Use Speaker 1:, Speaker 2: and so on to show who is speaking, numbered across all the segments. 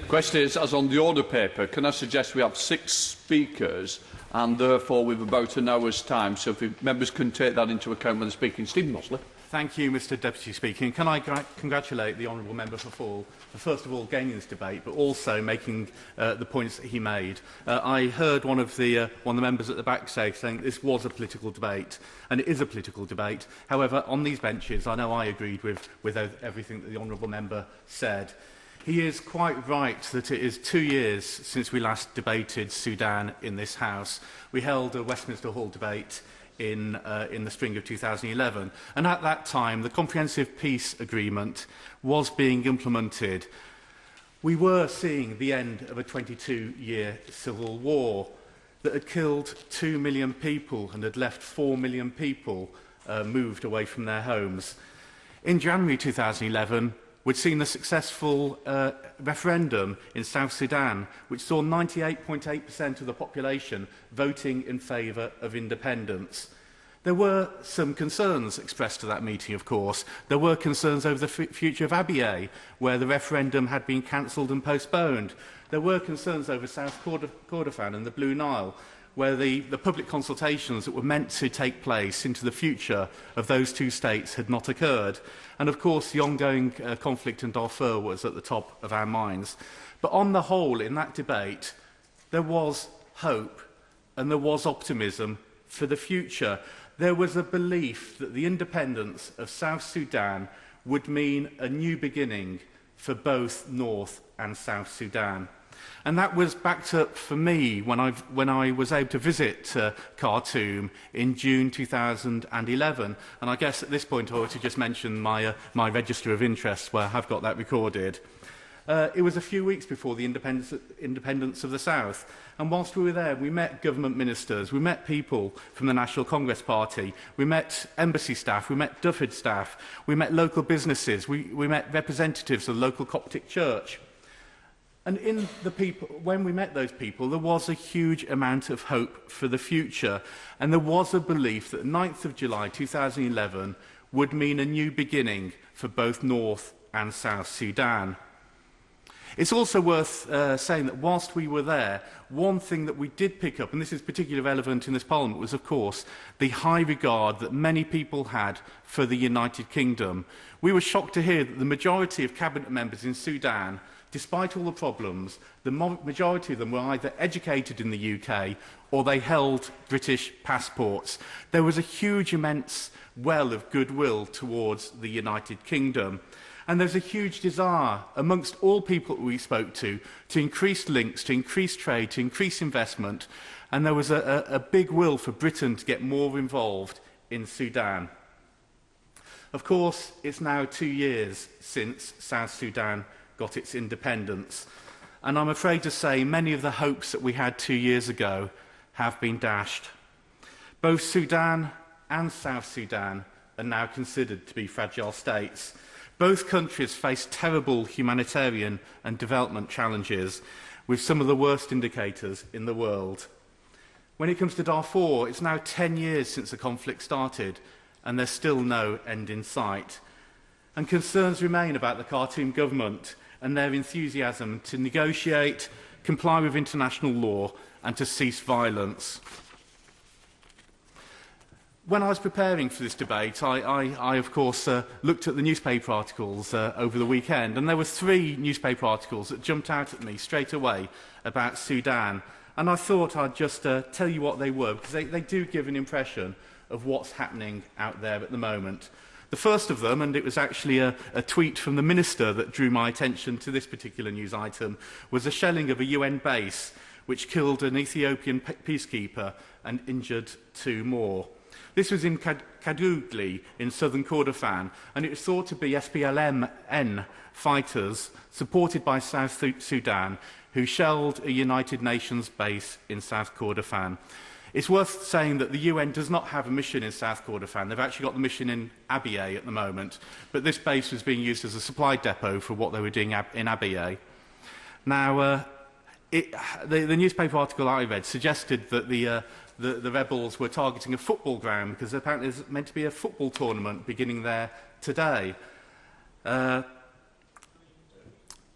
Speaker 1: The question is, as on the order paper, can I suggest we have 6 speakers and therefore with about an hour's time, so if members can take that into account when they're speaking. Stephen Mosley.
Speaker 2: Thank you, Mr Deputy Speaker. And can I congratulate the Honourable Member for Fall for, first of all, gaining this debate, but also making the points that he made. I heard one of the members at the back saying this was a political debate, and it is a political debate. However, on these benches, I know I agreed with everything that the Honourable Member said. He is quite right that it is 2 years since we last debated Sudan in this House. We held a Westminster Hall debate in the spring of 2011, and at that time the Comprehensive Peace Agreement was being implemented. We were seeing the end of a 22-year civil war that had killed 2 million people and had left 4 million people moved away from their homes. In January 2011, we'd seen the successful referendum in South Sudan, which saw 98.8% of the population voting in favour of independence. There were some concerns expressed at that meeting, of course. There were concerns over the future of Abyei, where the referendum had been cancelled and postponed. There were concerns over South Kordofan and the Blue Nile, where the public consultations that were meant to take place into the future of those two states had not occurred. And of course, the ongoing conflict in Darfur was at the top of our minds. But on the whole, in that debate, there was hope and there was optimism for the future. There was a belief that the independence of South Sudan would mean a new beginning for both North and South Sudan. And that was backed up for me when I was able to visit Khartoum in June 2011. And I guess at this point I ought to just mention my register of interests, where I've got that recorded. It was a few weeks before the independence of the South. And whilst we were there, we met government ministers, we met people from the National Congress Party, we met embassy staff, we met Dufford staff, we met local businesses, we met representatives of the local Coptic church. And when we met those people, there was a huge amount of hope for the future. And there was a belief that 9th of July 2011 would mean a new beginning for both North and South Sudan. It's also worth saying that whilst we were there, one thing that we did pick up, and this is particularly relevant in this Parliament, was, of course, the high regard that many people had for the United Kingdom. We were shocked to hear that the majority of cabinet members in Sudan, despite all the problems, the majority of them were either educated in the UK or they held British passports. There was a huge, immense well of goodwill towards the United Kingdom. And there's a huge desire amongst all people that we spoke to increase links, to increase trade, to increase investment. And there was a big will for Britain to get more involved in Sudan. Of course, it's now 2 years since South Sudan got its independence. And I'm afraid to say many of the hopes that we had 2 years ago have been dashed. Both Sudan and South Sudan are now considered to be fragile states. Both countries face terrible humanitarian and development challenges, with some of the worst indicators in the world. When it comes to Darfur, it's now 10 years since the conflict started, and there's still no end in sight. And concerns remain about the Khartoum government and their enthusiasm to negotiate, comply with international law, and to cease violence. When I was preparing for this debate, I of course, looked at the newspaper articles over the weekend, and there were 3 newspaper articles that jumped out at me straight away about Sudan. And I thought I'd just tell you what they were, because they do give an impression of what's happening out there at the moment. The first of them, and it was actually a tweet from the minister that drew my attention to this particular news item, was a shelling of a UN base which killed an Ethiopian peacekeeper and injured 2 more. This was in Kadugli in southern Kordofan, and it was thought to be SPLM-N fighters supported by South Sudan who shelled a United Nations base in South Kordofan. It's worth saying that the UN does not have a mission in South Kordofan. They've actually got the mission in Abyei at the moment, but this base was being used as a supply depot for what they were doing in Abyei. Now, the newspaper article I read suggested that the rebels were targeting a football ground because apparently there's meant to be a football tournament beginning there today.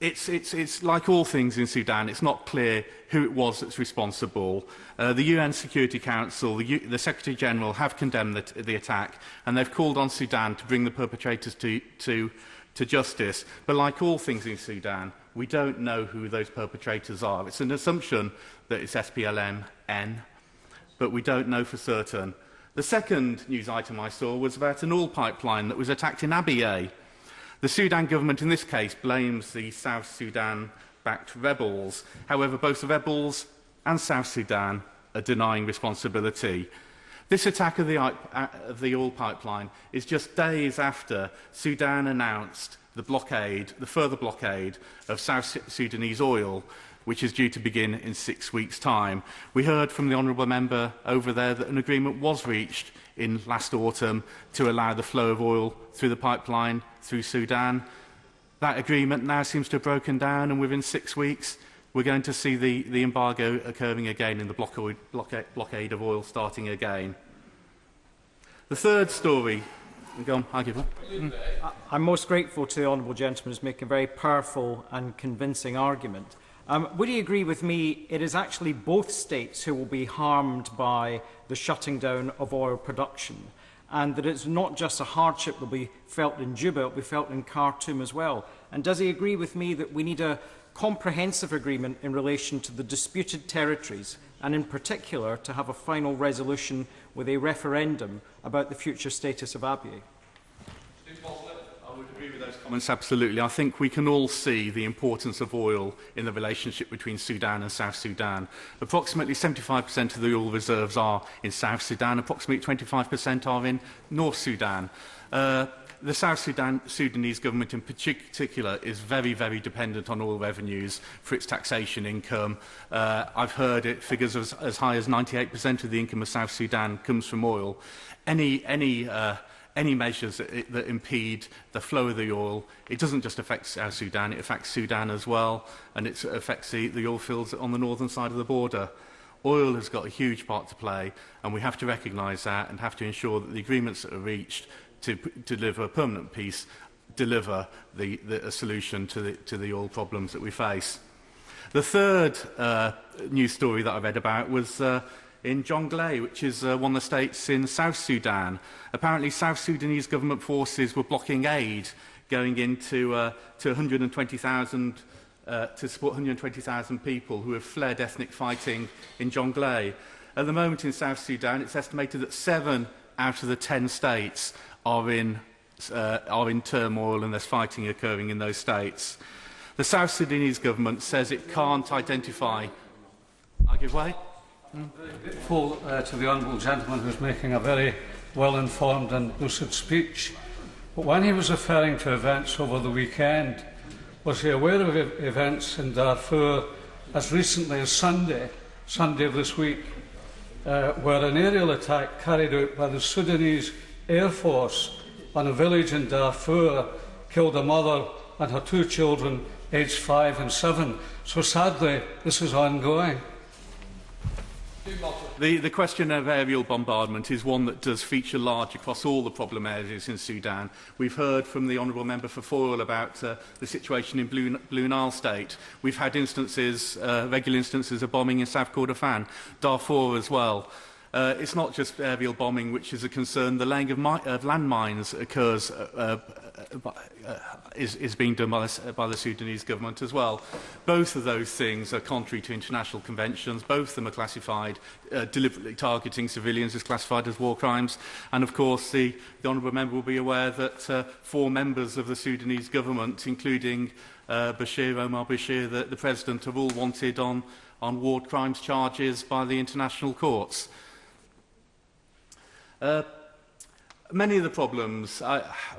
Speaker 2: It's like all things in Sudan. It's not clear who it was that's responsible. The UN Security Council, the Secretary-General have condemned the attack, and they've called on Sudan to bring the perpetrators to justice. But like all things in Sudan, we don't know who those perpetrators are. It's an assumption that it's SPLM-N, but we don't know for certain. The second news item I saw was about an oil pipeline that was attacked in Abyei. The Sudan government in this case blames the South Sudan-backed rebels. However, both the rebels and South Sudan are denying responsibility. This attack of the oil pipeline is just days after Sudan announced the further blockade of South Sudanese oil, which is due to begin in 6 weeks' time. We heard from the honourable member over there that an agreement was reached in last autumn to allow the flow of oil through the pipeline through Sudan. That agreement now seems to have broken down, and within 6 weeks we're going to see the embargo occurring again and the blockade of oil starting again. The third story... Go on, I'll give it.
Speaker 3: I'm most grateful to the honourable gentleman who's making a very powerful and convincing argument. Would he agree with me it is actually both states who will be harmed by the shutting down of oil production, and that it's not just a hardship that will be felt in Juba, it will be felt in Khartoum as well? And does he agree with me that we need a comprehensive agreement in relation to the disputed territories, and in particular to have a final resolution with a referendum about the future status of Abyei?
Speaker 2: I would agree with those comments, absolutely. I think we can all see the importance of oil in the relationship between Sudan and South Sudan. Approximately 75% of the oil reserves are in South Sudan, approximately 25% are in North Sudan. The South Sudanese government in particular is very, very dependent on oil revenues for its taxation income. I've heard figures as high as 98% of the income of South Sudan comes from oil. Any measures that impede the flow of the oil, it doesn't just affect South Sudan, it affects Sudan as well, and it affects the oil fields on the northern side of the border. Oil has got a huge part to play, and we have to recognise that and have to ensure that the agreements that are reached to deliver permanent peace deliver a solution to the oil problems that we face. The third news story that I read about was in Jonglei, which is one of the states in South Sudan. Apparently, South Sudanese government forces were blocking aid going into to 120,000 to support 120,000 people who have fled ethnic fighting in Jonglei. At the moment in South Sudan, it's estimated that 7 out of the 10 states are in turmoil, and there's fighting occurring in those states. The South Sudanese government says it can't identify... I give way?
Speaker 4: Very grateful to the honourable gentleman who's making a very well-informed and lucid speech. But when he was referring to events over the weekend, was he aware of events in Darfur as recently as Sunday of this week, where an aerial attack carried out by the Sudanese Air Force on a village in Darfur killed a mother and her 2 children, aged 5 and 7. So sadly, this is ongoing.
Speaker 2: The question of aerial bombardment is one that does feature large across all the problem areas in Sudan. We've heard from the Honourable Member for Foyle about the situation in Blue Nile State. We've had instances, regular instances of bombing in South Kordofan, Darfur as well. It's not just aerial bombing which is a concern. The laying of landmines occurs, is being done by the Sudanese government as well. Both of those things are contrary to international conventions. Both of them are classified, deliberately targeting civilians is classified as war crimes. And of course, the Honourable Member will be aware that 4 members of the Sudanese government, including Omar Bashir, the President, are all wanted on war crimes charges by the international courts. Many of the problems,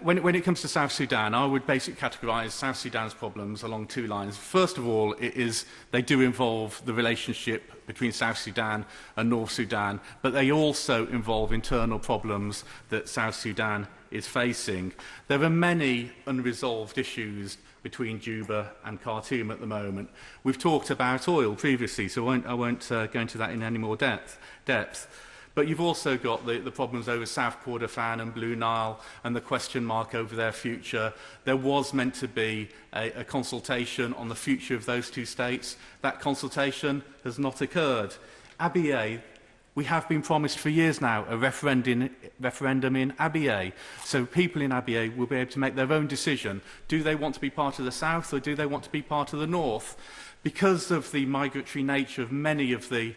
Speaker 2: when it comes to South Sudan, I would basically categorise South Sudan's problems along 2 lines. First of all, they do involve the relationship between South Sudan and North Sudan, but they also involve internal problems that South Sudan is facing. There are many unresolved issues between Juba and Khartoum at the moment. We've talked about oil previously, so I won't go into that in any more depth. But you've also got the problems over South Kordofan and Blue Nile and the question mark over their future. There was meant to be a consultation on the future of those two states. That consultation has not occurred. Abyei, we have been promised for years now a referendum in Abyei. So people in Abyei will be able to make their own decision. Do they want to be part of the south or do they want to be part of the north? Because of the migratory nature of many of the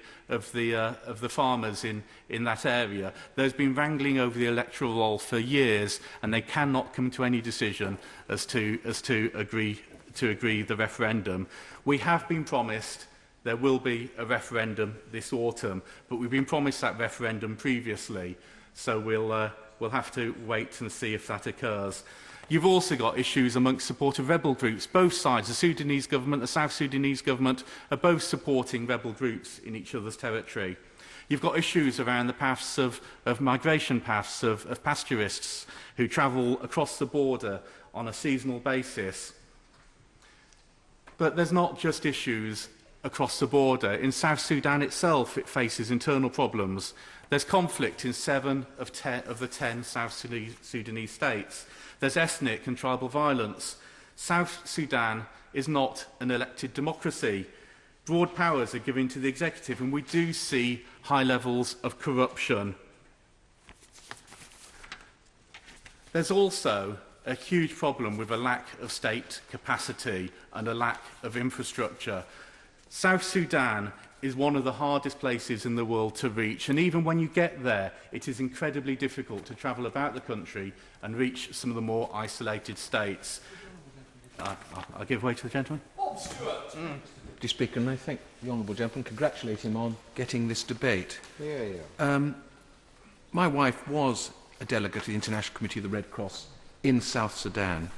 Speaker 2: farmers in that area, there's been wrangling over the electoral roll for years, and they cannot come to any decision as to agree the referendum. We have been promised there will be a referendum this autumn, but we've been promised that referendum previously, so we'll have to wait and see if that occurs. You've also got issues amongst supportive rebel groups. Both sides, the Sudanese government, the South Sudanese government, are both supporting rebel groups in each other's territory. You've got issues around the paths of migration paths of pastoralists who travel across the border on a seasonal basis. But there's not just issues across the border. In South Sudan itself, it faces internal problems. There's conflict in 7 of the 10 South Sudanese states. There's ethnic and tribal violence. South Sudan is not an elected democracy. Broad powers are given to the executive, and we do see high levels of corruption. There's also a huge problem with a lack of state capacity and a lack of infrastructure. South Sudan is one of the hardest places in the world to reach, and even when you get there, it is incredibly difficult to travel about the country and reach some of the more isolated states. I'll give way to the gentleman.
Speaker 1: Bob Stewart.
Speaker 5: Deputy Speaker, and I thank the honourable gentleman, congratulate him on getting this debate. My wife was a delegate of the International Committee of the Red Cross in South Sudan.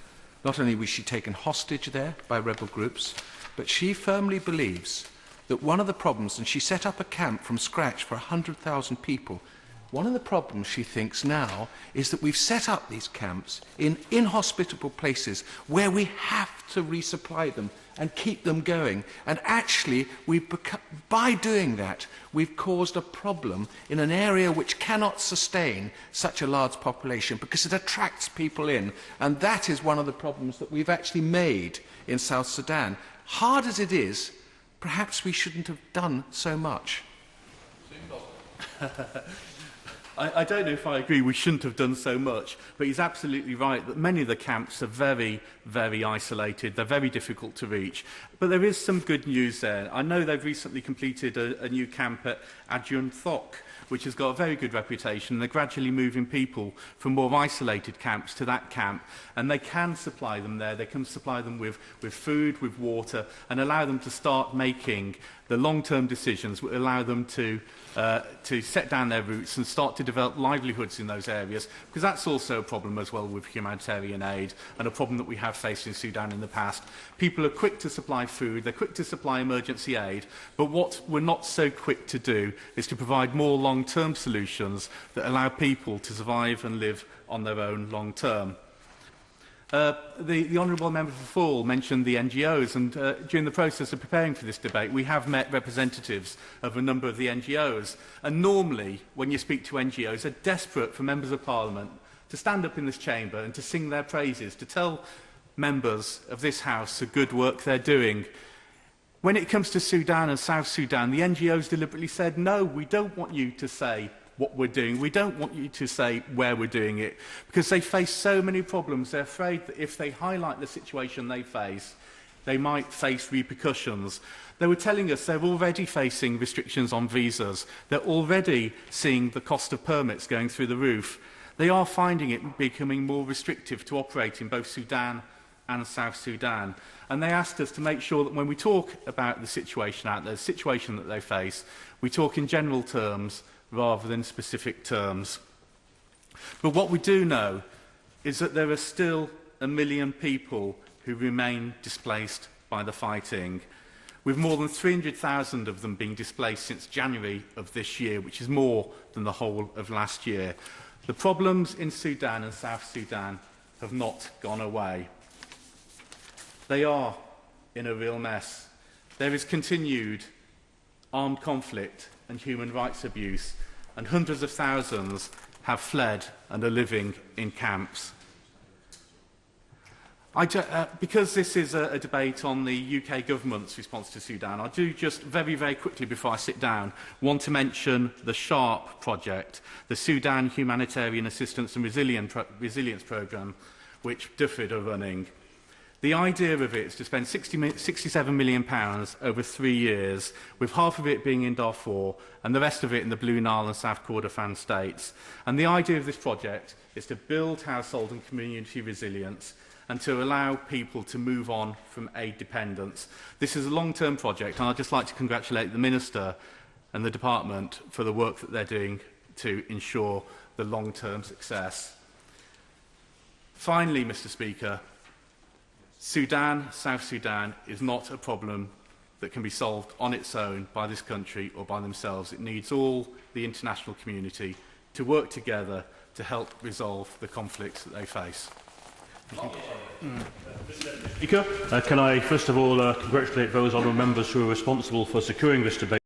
Speaker 5: Not only was she taken hostage there by rebel groups, but she firmly believes that one of the problems, and she set up a camp from scratch for 100,000 people, one of the problems she thinks now is that we've set up these camps in inhospitable places where we have to resupply them and keep them going. And actually, by doing that, we've caused a problem in an area which cannot sustain such a large population because it attracts people in. And that is one of the problems that we've actually made in South Sudan. Hard as it is, perhaps we shouldn't have done so much.
Speaker 2: I don't know if I agree we shouldn't have done so much, but he's absolutely right that many of the camps are very, very isolated. They're very difficult to reach. But there is some good news there. I know they've recently completed a new camp at Adjun Thok, which has got a very good reputation. They're gradually moving people from more isolated camps to that camp, and they can supply them there. They can supply them with food, with water, and allow them to start making the long-term decisions that allow them to set down their roots and start to develop livelihoods in those areas, because that's also a problem as well with humanitarian aid, and a problem that we have faced in Sudan in the past. People are quick to supply food, they're quick to supply emergency aid, but what we're not so quick to do is to provide more long-term solutions that allow people to survive and live on their own long-term. The Honourable Member for Fall mentioned the NGOs, and during the process of preparing for this debate, we have met representatives of a number of the NGOs. And normally, when you speak to NGOs, they're desperate for members of Parliament to stand up in this chamber and to sing their praises, to tell members of this House the good work they're doing. When it comes to Sudan and South Sudan, the NGOs deliberately said, no, we don't want you to say what we're doing. We don't want you to say where we're doing it, because they face so many problems. They're afraid that if they highlight the situation they face, they might face repercussions. They were telling us they're already facing restrictions on visas. They're already seeing the cost of permits going through the roof. They are finding it becoming more restrictive to operate in both Sudan and South Sudan. And they asked us to make sure that when we talk about the situation out there, the situation that they face, we talk in general terms rather than specific terms. But what we do know is that there are still 1 million people who remain displaced by the fighting, with more than 300,000 of them being displaced since January of this year, which is more than the whole of last year. The problems in Sudan and South Sudan have not gone away. They are in a real mess. There is continued armed conflict and human rights abuse. and hundreds of thousands have fled and are living in camps. Because this is a debate on the UK government's response to Sudan, I do just very, very quickly before I sit down want to mention the SHARP project, the Sudan Humanitarian Assistance and Resilience Programme, which DFID are running. The idea of it is to spend £67 million over 3 years, with half of it being in Darfur and the rest of it in the Blue Nile and South Kordofan states. And the idea of this project is to build household and community resilience and to allow people to move on from aid dependence. This is a long-term project, and I'd just like to congratulate the Minister and the Department for the work that they're doing to ensure the long-term success. Finally, Mr. Speaker, Sudan, South Sudan, is not a problem that can be solved on its own by this country or by themselves. It needs all the international community to work together to help resolve the conflicts that they face.
Speaker 6: Speaker, can I first of all congratulate those honourable members who are responsible for securing this debate.